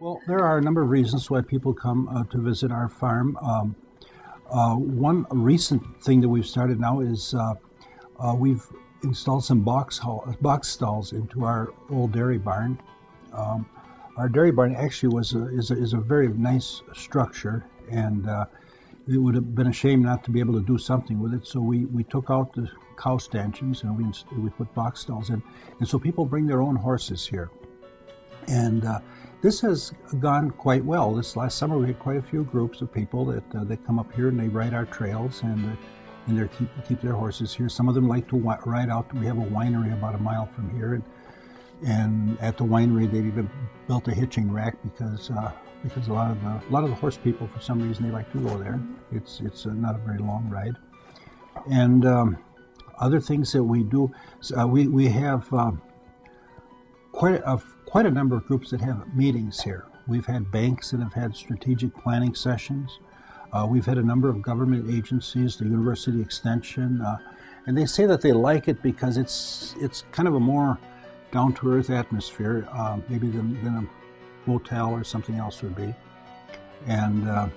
Well, there are a number of reasons why people come to visit our farm. One recent thing that we've started now is we've installed some box stalls into our old dairy barn. Our dairy barn actually is a very nice structure, and it would have been a shame not to be able to do something with it. So we took out the cow stanchions and we put box stalls in, and so people bring their own horses here. And this has gone quite well. This last summer we had quite a few groups of people that come up here and they ride our trails and they keep their horses here. Some of them like to ride out. We have a winery about a mile from here, and at the winery they've even built a hitching rack because a lot of the horse people, for some reason, they like to go there. It's not a very long ride. And other things that we do, we have quite a number of groups that have meetings here. We've had banks that have had strategic planning sessions. We've had a number of government agencies, the University Extension, and they say that they like it because it's kind of a more down-to-earth atmosphere, maybe than a motel or something else would be. And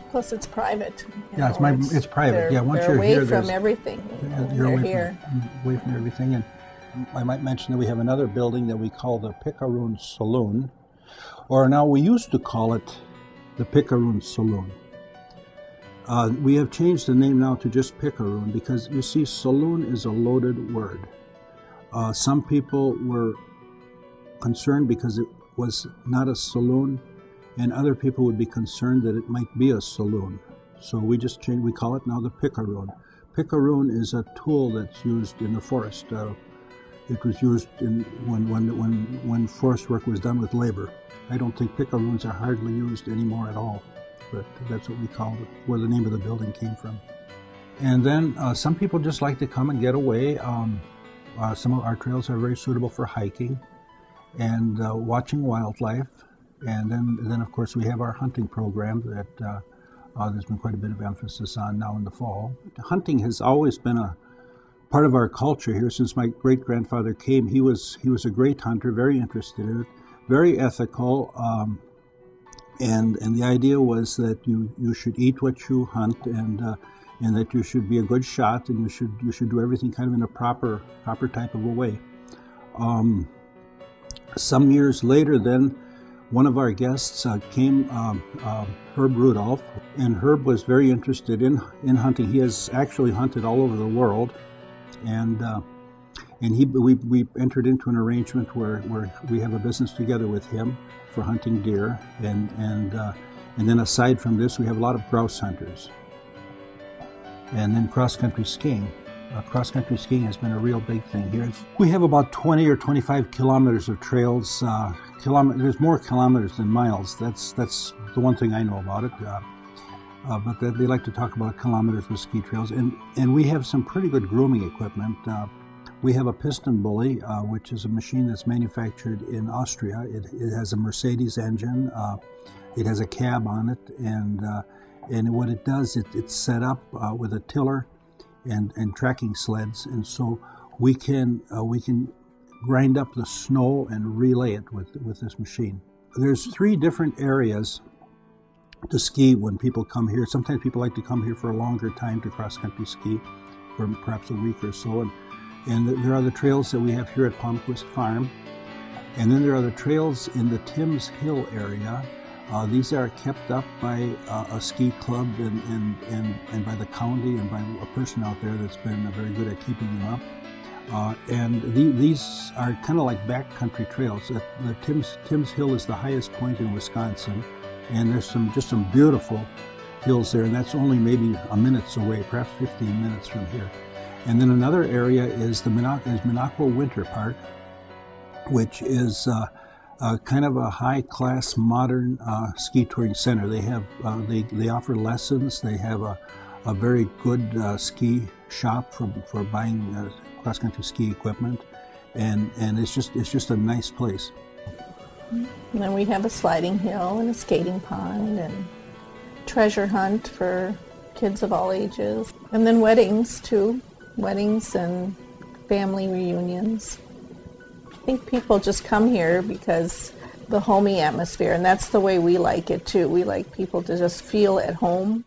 plus, it's private. Yeah, it's private. Yeah, once you're away here, from everything. You're away from everything. And I might mention that we have another building that we call the Picaroon Saloon, or now we used to call it the Picaroon Saloon. We have changed the name now to just Picaroon because, you see, saloon is a loaded word. Some people were concerned because it was not a saloon, and other people would be concerned that it might be a saloon. So we just changed. We call it now the Picaroon. Picaroon is a tool that's used in the forest. It was used when forest work was done with labor. I don't think picaroons are hardly used anymore at all, but that's what we called it, where the name of the building came from. And then some people just like to come and get away. Some of our trails are very suitable for hiking and watching wildlife. And then of course we have our hunting program that there's been quite a bit of emphasis on now in the fall. Hunting has always been a part of our culture here since my great-grandfather came. He was a great hunter, very interested in it, very ethical, and the idea was that you should eat what you hunt, and that you should be a good shot, and you should do everything kind of in a proper type of a way. Some years later, then one of our guests came, Herb Rudolph, and Herb was very interested in hunting. He has actually hunted all over the world. And we entered into an arrangement where we have a business together with him for hunting deer, and then aside from this, we have a lot of grouse hunters. And then cross-country skiing. Cross-country skiing has been a real big thing here. We have about 20 or 25 kilometers of trails. There's more kilometers than miles. That's the one thing I know about it. But they like to talk about kilometers with ski trails. And we have some pretty good grooming equipment. We have a piston bully, which is a machine that's manufactured in Austria. It has a Mercedes engine. It has a cab on it. And what it does, it's set up with a tiller and tracking sleds. And so we can grind up the snow and relay it with this machine. There's 3 different areas to ski when people come here. Sometimes people like to come here for a longer time to cross-country ski, for perhaps a week or so. And there are the trails that we have here at Palmquist Farm. And then there are the trails in the Timms Hill area. These are kept up by a ski club and by the county and by a person out there that's been very good at keeping them up. And these are kind of like backcountry trails. The Timms Hill is the highest point in Wisconsin. And there's just some beautiful hills there, and that's only maybe a minute's away, perhaps 15 minutes from here. And then another area is the Minocqua Winter Park, which is kind of a high-class modern ski touring center. They have they offer lessons. They have a very good ski shop for buying cross-country ski equipment, and it's just a nice place. And then we have a sliding hill and a skating pond and treasure hunt for kids of all ages. And then weddings, too. Weddings and family reunions. I think people just come here because the homey atmosphere, and that's the way we like it too. We like people to just feel at home.